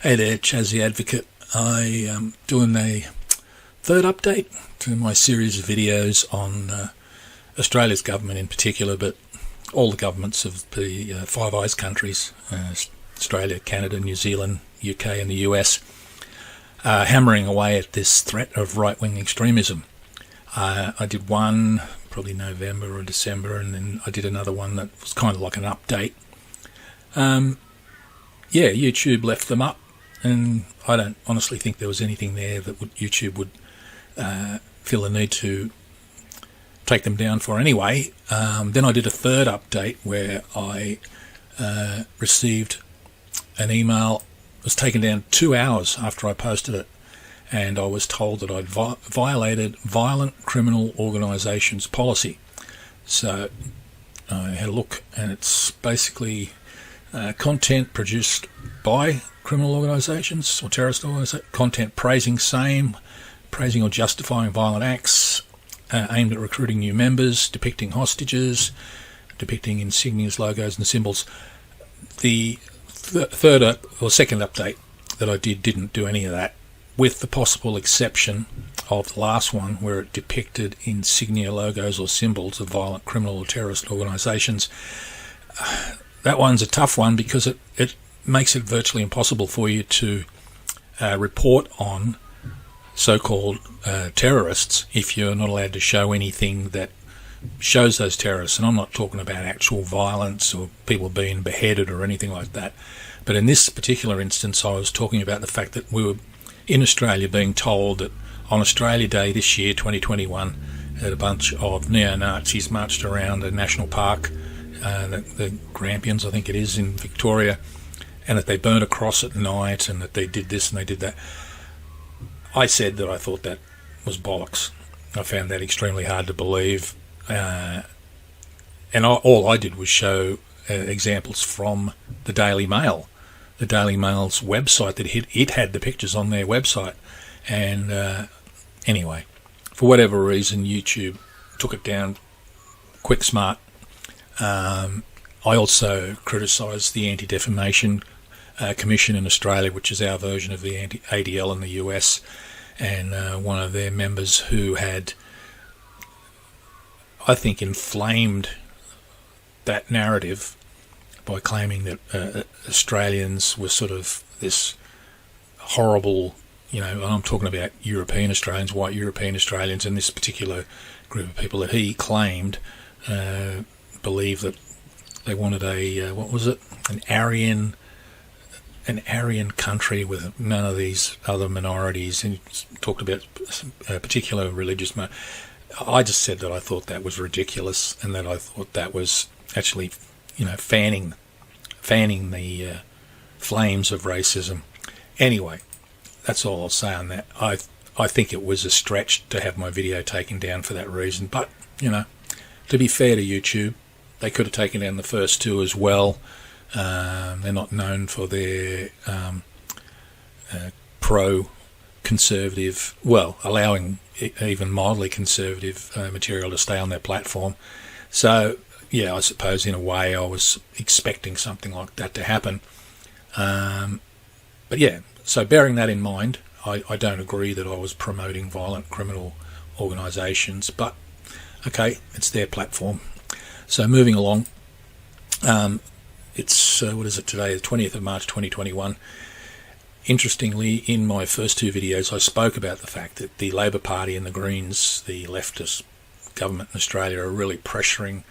Hey there, Chaz the Advocate. I am doing a third update to my series of videos on Australia's government in particular, but all the governments of the Five Eyes countries, Australia, Canada, New Zealand, UK and the US, hammering away at this threat of right-wing extremism. I did one probably November or December, and then I did another one that was kind of like an update. YouTube left them up, and I don't honestly think there was anything there that YouTube would feel the need to take them down for anyway. Then I did a third update where I received an email. It was taken down 2 hours after I posted it, and I was told that I'd violated violent criminal organisations policy. So I had a look, and it's basically content produced by criminal organisations or terrorist organisations, content praising or justifying violent acts, aimed at recruiting new members, depicting hostages, depicting insignias, logos and symbols. The second update that I didn't do any of that, with the possible exception of the last one where it depicted insignia, logos or symbols of violent criminal or terrorist organisations. That one's a tough one because it makes it virtually impossible for you to report on so-called terrorists if you're not allowed to show anything that shows those terrorists. And I'm not talking about actual violence or people being beheaded or anything like that. But in this particular instance, I was talking about the fact that we were in Australia being told that on Australia Day this year, 2021, that a bunch of neo-Nazis marched around a national park, the Grampians, I think it is, in Victoria, and that they burnt a cross at night and that they did this and they did that. I said that I thought that was bollocks. I found that extremely hard to believe. And all I did was show examples from the Daily Mail. The Daily Mail's website, that it had the pictures on their website. And anyway, for whatever reason, YouTube took it down quick smart. I also criticised the Anti-Defamation Commission in Australia, which is our version of the ADL in the US, and one of their members who had, I think, inflamed that narrative by claiming that Australians were sort of this horrible, I'm talking about European Australians, white European Australians, and this particular group of people that he claimed believed that they wanted an Aryan country with none of these other minorities, and talked about a particular religious. I just said that I thought that was ridiculous, and that I thought that was actually, fanning the flames of racism. Anyway, that's all I'll say on that. I think it was a stretch to have my video taken down for that reason, but to be fair to YouTube, they could have taken down the first two as well. They're not known for their pro-conservative, allowing even mildly conservative material to stay on their platform. So, I suppose in a way I was expecting something like that to happen. So bearing that in mind, I don't agree that I was promoting violent criminal organisations, but okay, it's their platform. So moving along, it's, what is it today, the 20th of March 2021. Interestingly, in my first two videos, I spoke about the fact that the Labor Party and the Greens, the leftist government in Australia, are really pressuring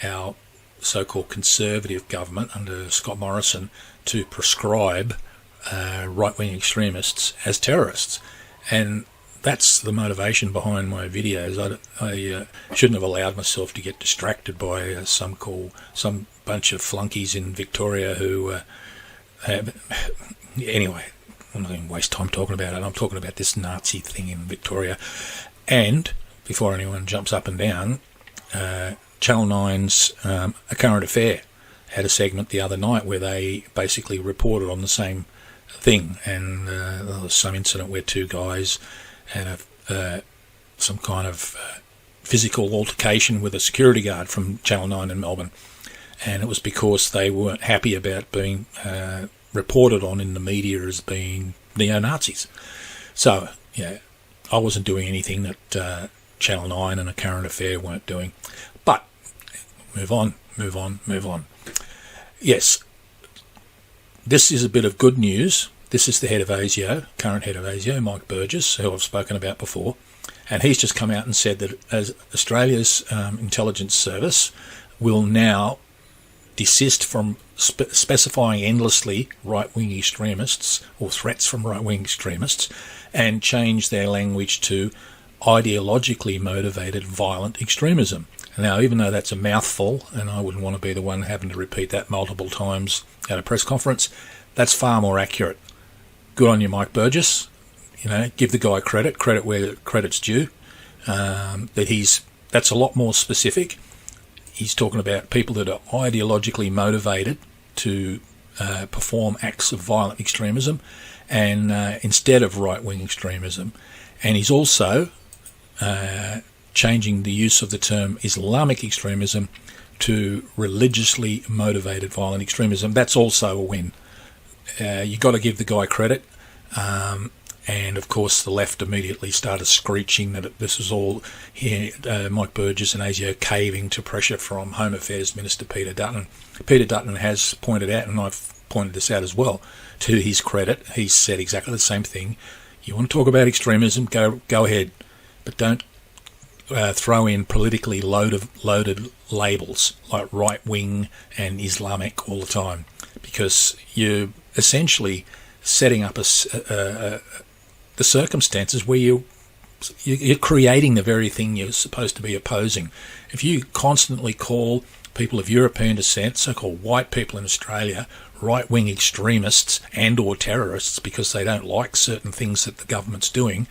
our so-called conservative government under Scott Morrison to prescribe right-wing extremists as terrorists. And that's the motivation behind my videos. I shouldn't have allowed myself to get distracted by some bunch of flunkies in Victoria who anyway, I'm not going to waste time talking about it. I'm talking about this Nazi thing in Victoria. And before anyone jumps up and down, Channel 9's A Current Affair had a segment the other night where they basically reported on the same thing, and there was some incident where two guys had some kind of physical altercation with a security guard from Channel 9 in Melbourne, and it was because they weren't happy about being reported on in the media as being neo-Nazis. So, yeah, I wasn't doing anything that Channel 9 and A Current Affair weren't doing. But, move on. Yes, this is a bit of good news. This is the head of ASIO, current head of ASIO, Mike Burgess, who I've spoken about before. And he's just come out and said that as Australia's intelligence service will now desist from specifying endlessly right-wing extremists or threats from right-wing extremists and change their language to ideologically motivated violent extremism. Now, even though that's a mouthful, and I wouldn't want to be the one having to repeat that multiple times at a press conference, that's far more accurate. Good on you, Mike Burgess. You know, give the guy credit where credit's due. That's a lot more specific. He's talking about people that are ideologically motivated to perform acts of violent extremism, and instead of right-wing extremism. And he's also changing the use of the term Islamic extremism to religiously motivated violent extremism. That's also a win. You've got to give the guy credit. And of course, the left immediately started screeching that this was all here, Mike Burgess and ASIO caving to pressure from Home Affairs Minister Peter Dutton. Peter Dutton has pointed out, and I've pointed this out as well, to his credit, he's said exactly the same thing. You want to talk about extremism, go ahead, but don't throw in politically loaded labels like right-wing and Islamic all the time, because you're essentially setting up the circumstances where you're creating the very thing you're supposed to be opposing. If you constantly call people of European descent, so-called white people in Australia, right-wing extremists and or terrorists because they don't like certain things that the government's doing,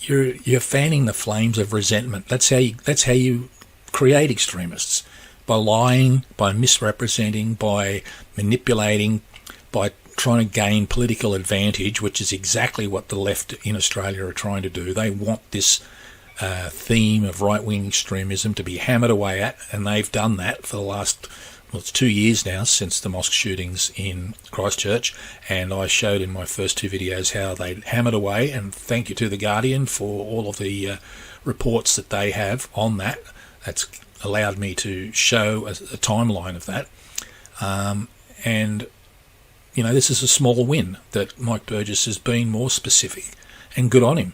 you're fanning the flames of resentment. That's how you create extremists, by lying, by misrepresenting, by manipulating, by trying to gain political advantage, which is exactly what the left in Australia are trying to do. They want this theme of right-wing extremism to be hammered away at, and they've done that for the last, it's 2 years now since the mosque shootings in Christchurch, and I showed in my first two videos how they hammered away, and thank you to The Guardian for all of the reports that they have on that. That's allowed me to show a timeline of that. And you know, this is a small win that Mike Burgess has been more specific, and good on him.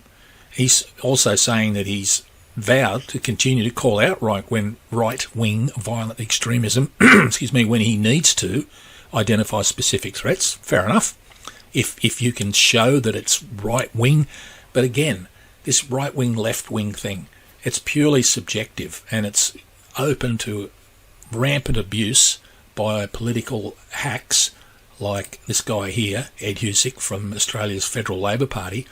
He's also saying that he's vowed to continue to call out right-wing violent extremism, when he needs to identify specific threats. Fair enough, if you can show that it's right-wing. But again, this right-wing, left-wing thing, it's purely subjective, and it's open to rampant abuse by political hacks like this guy here, Ed Husic from Australia's Federal Labor Party,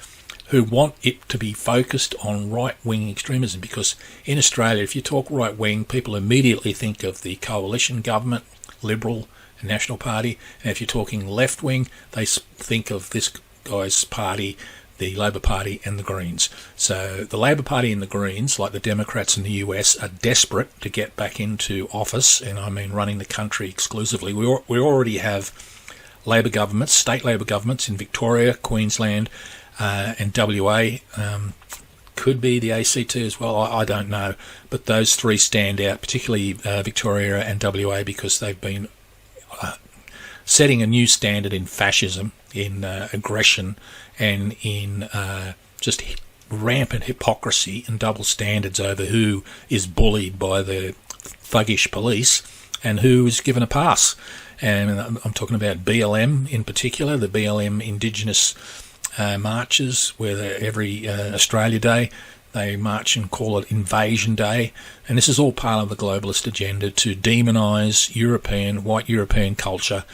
who want it to be focused on right-wing extremism, because in Australia, if you talk right-wing, people immediately think of the coalition government, Liberal and National Party, and if you're talking left-wing, they think of this guy's party, the Labor Party and the Greens. So the Labor Party and the Greens, like the Democrats in the US, are desperate to get back into office, and I mean running the country exclusively. We already have Labor governments, state Labor governments in Victoria, Queensland and WA, could be the ACT as well, I don't know, but those three stand out, particularly Victoria and WA, because they've been setting a new standard in fascism, in aggression, and in just rampant hypocrisy and double standards over who is bullied by the thuggish police and who is given a pass. And I'm talking about BLM in particular, the BLM Indigenous marches, where every Australia Day they march and call it Invasion Day. And this is all part of the globalist agenda to demonise white European culture,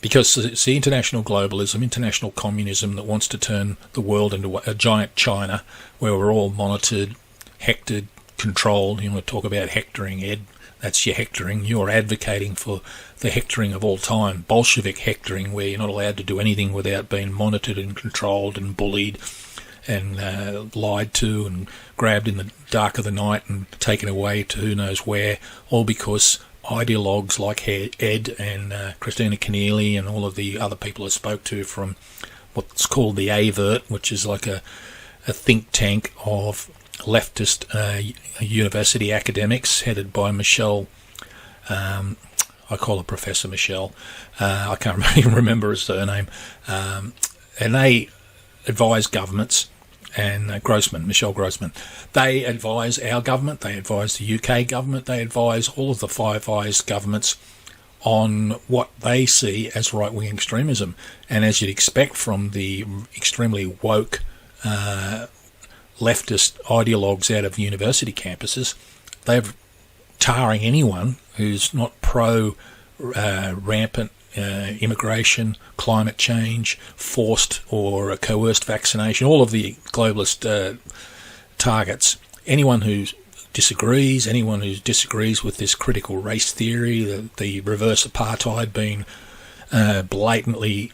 because it's the international globalism, international communism that wants to turn the world into a giant China where we're all monitored, hectored, controlled. You want to talk about hectoring, Ed? That's your hectoring. You're advocating for the hectoring of all time, Bolshevik hectoring, where you're not allowed to do anything without being monitored and controlled and bullied and lied to and grabbed in the dark of the night and taken away to who knows where, all because ideologues like Ed and Christina Keneally and all of the other people I spoke to from what's called the AVERT, which is like a think tank of leftist university academics headed by Michelle. I call her Professor Michelle. I can't even remember her surname. And they advise governments, and Michelle Grossman, they advise our government, they advise the UK government, they advise all of the Five Eyes governments on what they see as right-wing extremism. And as you'd expect from the extremely woke leftist ideologues out of university campuses, they're tarring anyone who's not pro-rampant immigration, climate change, forced or coerced vaccination, all of the globalist targets. Anyone who disagrees with this critical race theory, the reverse apartheid being blatantly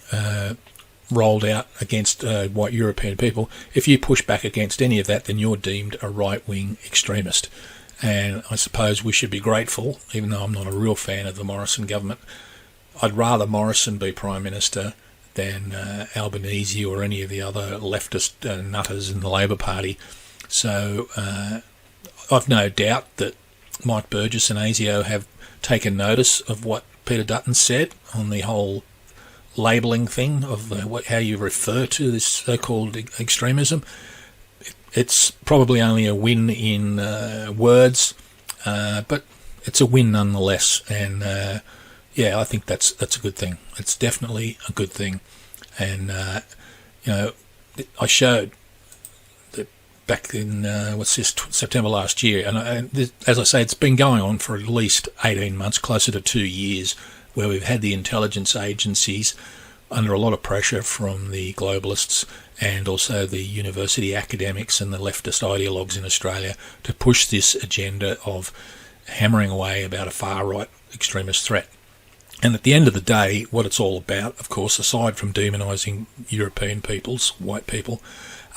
rolled out against white European people, if you push back against any of that, then you're deemed a right-wing extremist. And I suppose we should be grateful, even though I'm not a real fan of the Morrison government. I'd rather Morrison be Prime Minister than Albanese or any of the other leftist nutters in the Labor Party. So I've no doubt that Mike Burgess and ASIO have taken notice of what Peter Dutton said on the whole labelling thing of how you refer to this so-called extremism. It's probably only a win in words, but it's a win nonetheless. And I think that's a good thing. It's definitely a good thing. And I showed that back in September last year, and as I say, it's been going on for at least 18 months, closer to 2 years, where we've had the intelligence agencies under a lot of pressure from the globalists and also the university academics and the leftist ideologues in Australia to push this agenda of hammering away about a far-right extremist threat. And at the end of the day, what it's all about, of course, aside from demonising European peoples, white people,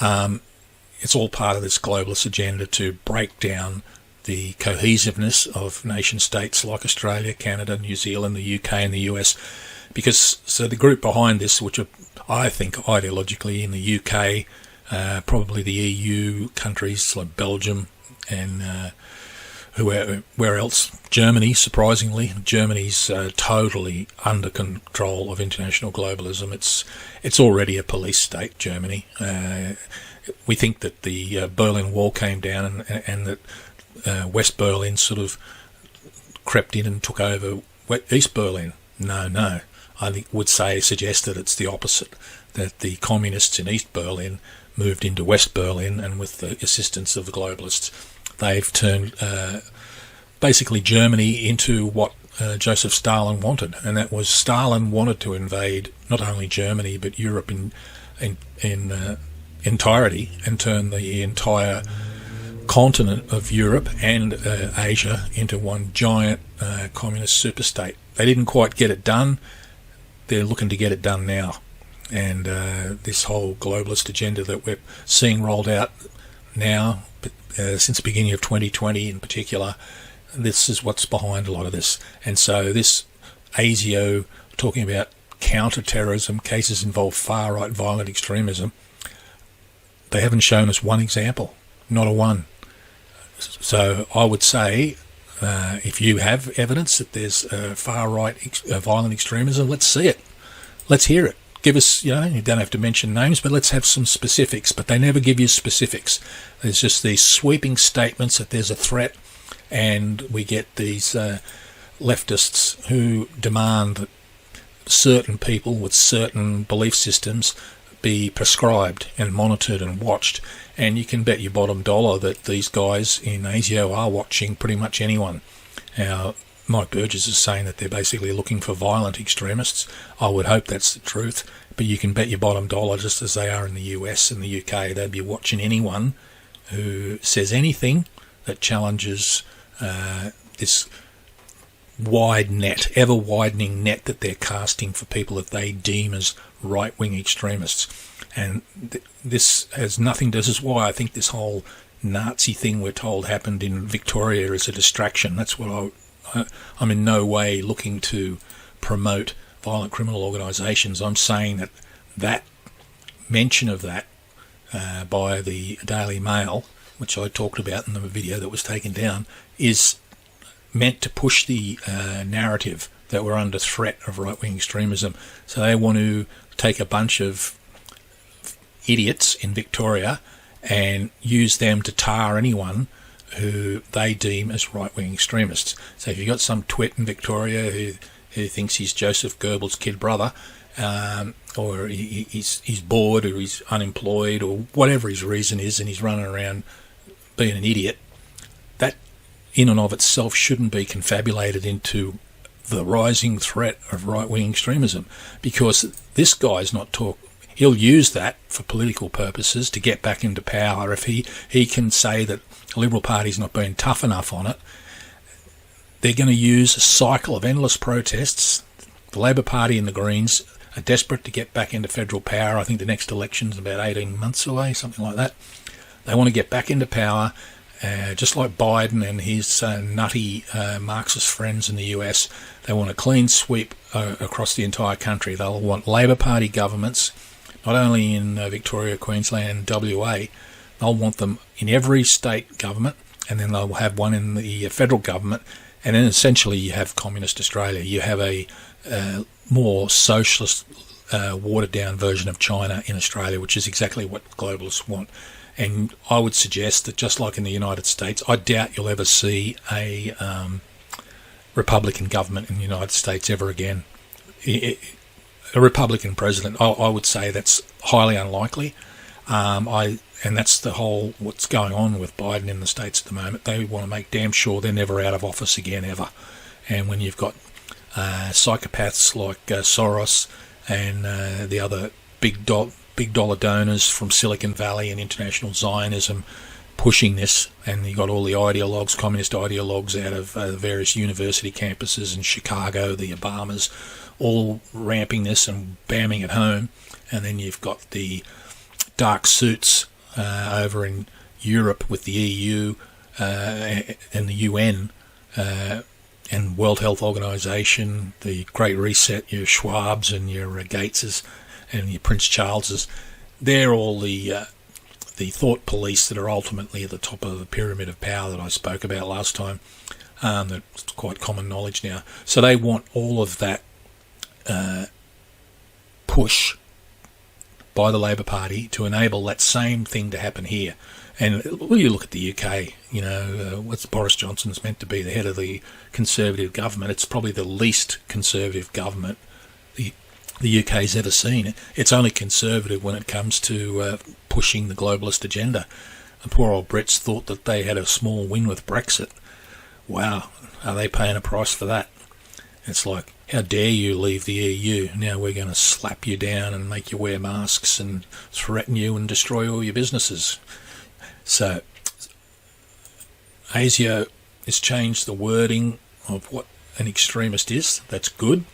it's all part of this globalist agenda to break down the cohesiveness of nation-states like Australia, Canada, New Zealand, the UK and the US. Because the group behind this, which are, I think, ideologically in the UK, probably the EU countries like Belgium and where else? Germany, surprisingly. Germany's totally under control of international globalism. It's already a police state, Germany. We think that the Berlin Wall came down and that West Berlin sort of crept in and took over East Berlin. No. I would suggest that it's the opposite, that the communists in East Berlin moved into West Berlin, and with the assistance of the globalists, they've turned basically Germany into what Joseph Stalin wanted, and that was Stalin wanted to invade not only Germany but Europe in entirety and turn the entire continent of Europe and Asia into one giant communist superstate. They didn't quite get it done. They're looking to get it done now. And this whole globalist agenda that we're seeing rolled out now, since the beginning of 2020 in particular, this is what's behind a lot of this. And so this ASIO talking about counter-terrorism, cases involve far-right violent extremism, they haven't shown us one example, not a one. So I would say, if you have evidence that there's far-right violent extremism, let's see it. Let's hear it. Give us, you don't have to mention names, but let's have some specifics. But they never give you specifics. There's just these sweeping statements that there's a threat, and we get these leftists who demand that certain people with certain belief systems be prescribed and monitored and watched. And you can bet your bottom dollar that these guys in ASIO are watching pretty much anyone. Now, Mike Burgess is saying that they're basically looking for violent extremists. I would hope that's the truth, but you can bet your bottom dollar, just as they are in the US and the UK, they'd be watching anyone who says anything that challenges this wide net, ever-widening net that they're casting for people that they deem as right-wing extremists. And this has nothing to... This is why I think this whole Nazi thing we're told happened in Victoria is a distraction. That's what I'm in no way looking to promote violent criminal organisations. I'm saying that mention of that by the Daily Mail, which I talked about in the video that was taken down, is meant to push the narrative that we're under threat of right-wing extremism. So they want to take a bunch of idiots in Victoria and use them to tar anyone who they deem as right-wing extremists. So if you've got some twit in Victoria who thinks he's Joseph Goebbels' kid brother, or he's bored, or he's unemployed, or whatever his reason is, and he's running around being an idiot, that in and of itself shouldn't be confabulated into the rising threat of right-wing extremism, because this guy's not he'll use that for political purposes to get back into power. If he can say that the Liberal Party's not been tough enough on it, they're going to use a cycle of endless protests. The Labor Party and the Greens are desperate to get back into federal power. I think the next election's about 18 months away, something like that. They want to get back into power, just like Biden and his nutty Marxist friends in the US. They want a clean sweep across the entire country. They'll want Labor Party governments, not only in Victoria, Queensland, WA. They'll want them in every state government, and then they'll have one in the federal government. And then essentially you have Communist Australia. You have a more socialist, watered-down version of China in Australia, which is exactly what globalists want. And I would suggest that just like in the United States, I doubt you'll ever see a Republican government in the United States ever again. A Republican president, I would say that's highly unlikely. And that's the whole what's going on with Biden in the States at the moment. They want to make damn sure they're never out of office again, ever. And when you've got psychopaths like Soros and the other big dollar donors from Silicon Valley and international Zionism pushing this, and you've got all the ideologues, communist ideologues out of various university campuses in Chicago, the Obamas, all ramping this and bamming it home. And then you've got the dark suits over in Europe with the EU and the UN and World Health Organization, the Great Reset, your Schwabs and your Gateses and your Prince Charleses. They're all the thought police that are ultimately at the top of the pyramid of power that I spoke about last time. That's quite common knowledge now. So they want all of that push by the Labor Party to enable that same thing to happen here. And well, you look at the UK, what's Boris Johnson's meant to be the head of the Conservative government. It's probably the least Conservative government the UK's ever seen. It's only Conservative when it comes to pushing the globalist agenda. The poor old Brits thought that they had a small win with Brexit. Wow, are they paying a price for that? It's like, how dare you leave the EU? Now we're going to slap you down and make you wear masks and threaten you and destroy all your businesses. So ASIO has changed the wording of what an extremist is. That's good.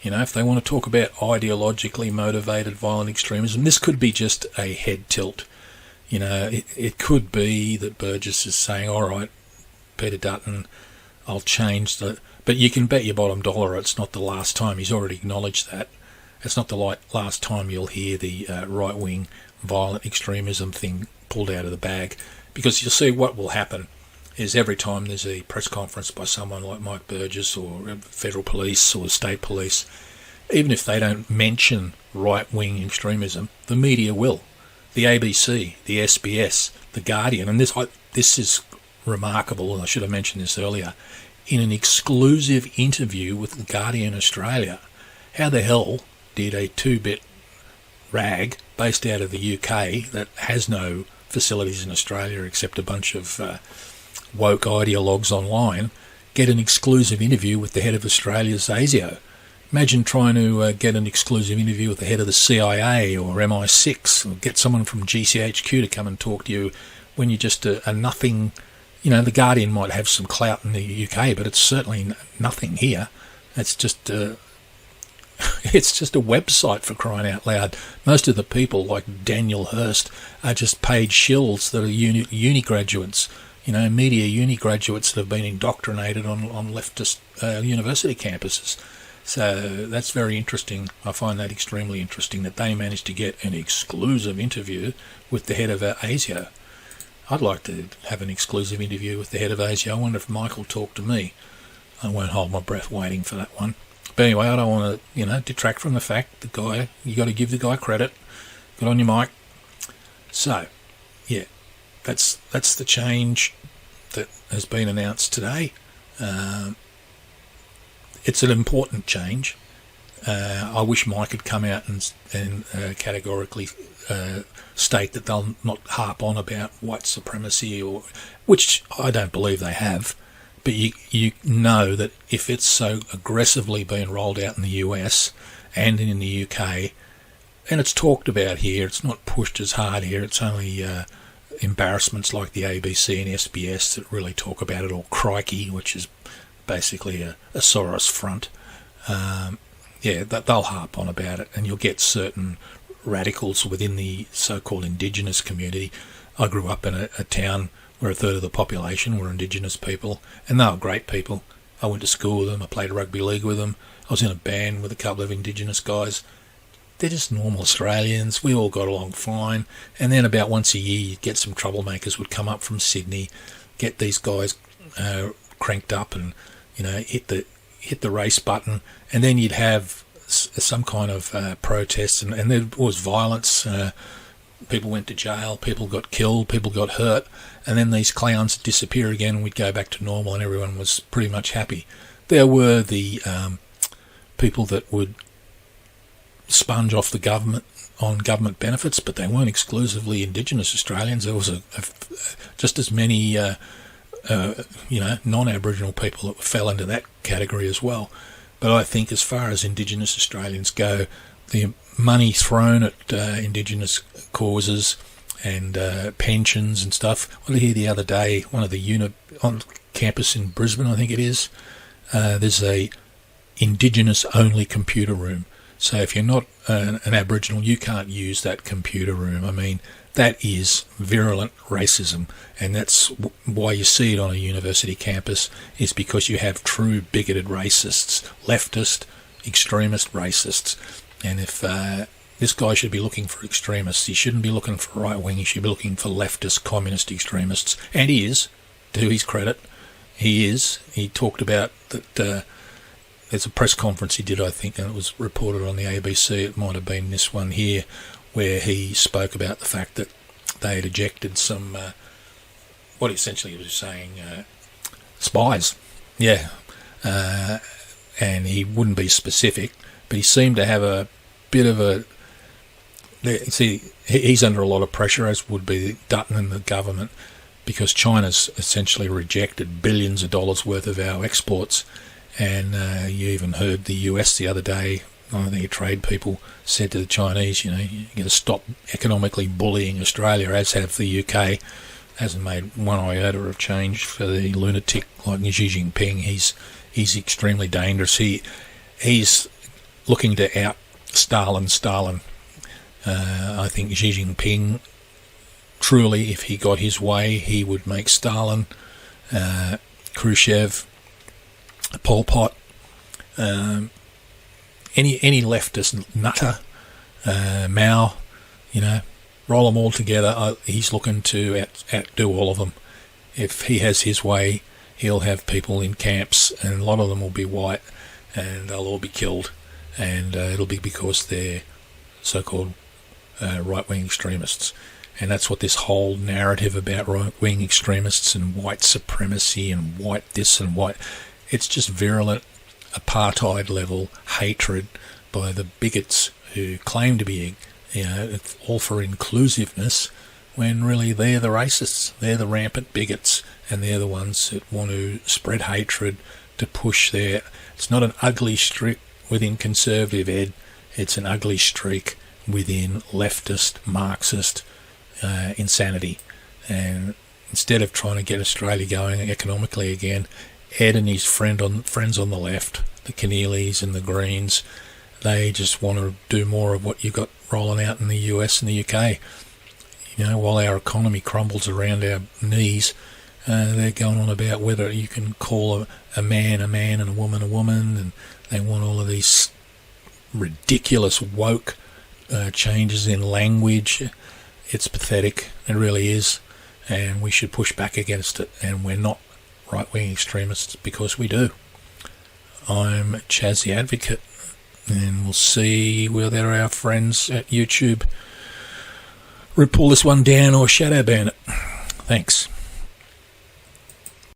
If they want to talk about ideologically motivated violent extremism, this could be just a head tilt. It could be that Burgess is saying, all right, Peter Dutton, I'll change the... But you can bet your bottom dollar it's not the last time. He's already acknowledged that. It's not the last time you'll hear the right-wing violent extremism thing pulled out of the bag. Because you'll see what will happen is every time there's a press conference by someone like Mike Burgess or federal police or state police, even if they don't mention right-wing extremism, the media will. The ABC, the SBS, the Guardian, and this is remarkable, and I should have mentioned this earlier, in an exclusive interview with the Guardian Australia. How the hell did a two-bit rag based out of the UK that has no facilities in Australia except a bunch of woke ideologues online get an exclusive interview with the head of Australia's ASIO? Imagine trying to get an exclusive interview with the head of the CIA or MI6, or get someone from GCHQ to come and talk to you when you're just a nothing. The Guardian might have some clout in the UK, but it's certainly nothing here. It's just a website, for crying out loud. Most of the people, like Daniel Hurst, are just paid shills that are uni graduates. media uni graduates that have been indoctrinated on leftist university campuses. So that's very interesting. I find that extremely interesting that they managed to get an exclusive interview with the head of ASIO. I'd like to have an exclusive interview with the head of ASIO. I wonder if Michael talked to me. I won't hold my breath waiting for that one. But anyway, I don't want to, detract from the fact the guy, you got to give the guy credit. Good on your mic. So, yeah, that's the change that has been announced today. It's an important change. I wish Mike had come out and categorically state that they'll not harp on about white supremacy, which I don't believe they have. But you know that if it's so aggressively being rolled out in the US and in the UK, and it's talked about here, it's not pushed as hard here, it's only embarrassments like the ABC and SBS that really talk about it, or Crikey, which is basically a Soros front. They'll harp on about it, and you'll get certain radicals within the so-called Indigenous community. I grew up in a town where a third of the population were Indigenous people, and they were great people. I went to school with them, I played rugby league with them, I was in a band with a couple of Indigenous guys. They're just normal Australians, we all got along fine, and then about once a year you'd get some troublemakers would come up from Sydney, get these guys cranked up and hit the race button, and then you'd have some kind of protest, and there was violence. People went to jail, people got killed, people got hurt, and then these clowns would disappear again, and we'd go back to normal, and everyone was pretty much happy. There were the people that would sponge off the government on government benefits, but they weren't exclusively Indigenous Australians. There was just as many non-Aboriginal people that fell into that category as well. But I think as far as Indigenous Australians go, the money thrown at Indigenous causes and pensions and stuff. What did I hear the other day? One of the on campus in Brisbane, I think it is, there's a Indigenous-only computer room. So if you're not an Aboriginal, you can't use that computer room. I mean, that is virulent racism, and that's why you see it on a university campus, is because you have true bigoted racists, leftist, extremist racists. And if this guy should be looking for extremists, he shouldn't be looking for right-wing, he should be looking for leftist, communist extremists. And he is, to his credit, he is. He talked about that. There's a press conference he did, I think, and it was reported on the ABC, it might have been this one here, where he spoke about the fact that they had ejected some, what essentially he was saying, spies. Yeah. And he wouldn't be specific, but he seemed to have a bit of a... See, he's under a lot of pressure, as would be Dutton and the government, because China's essentially rejected billions of dollars worth of our exports. And you even heard the US the other day, I think trade people said to the Chinese, you're going to stop economically bullying Australia, as have the UK. Hasn't made one iota of change for the lunatic like Xi Jinping. He's extremely dangerous. He's looking to out Stalin. I think Xi Jinping, truly, if he got his way, he would make Stalin, Khrushchev, Pol Pot, any leftist nutter, Mao, roll them all together. He's looking to outdo all of them. If he has his way, he'll have people in camps, and a lot of them will be white, and they'll all be killed, and it'll be because they're so-called right-wing extremists. And that's what this whole narrative about right-wing extremists and white supremacy and white this and white... It's just virulent, apartheid-level hatred by the bigots who claim to be, all for inclusiveness, when really they're the racists. They're the rampant bigots, and they're the ones that want to spread hatred to push their... It's not an ugly streak within conservative ed. It's an ugly streak within leftist, Marxist insanity. And instead of trying to get Australia going economically again, Ed and his friends on the left, the Keneally's and the Greens, they just want to do more of what you got rolling out in the US and the UK. While our economy crumbles around our knees, They're going on about whether you can call a man and a woman, and they want all of these ridiculous woke changes in language. It's pathetic. It really is. And we should push back against it. And we're not right-wing extremists because we do. I'm Chaz the Advocate, and we'll see whether our friends at YouTube pull this one down or shadow ban it. Thanks.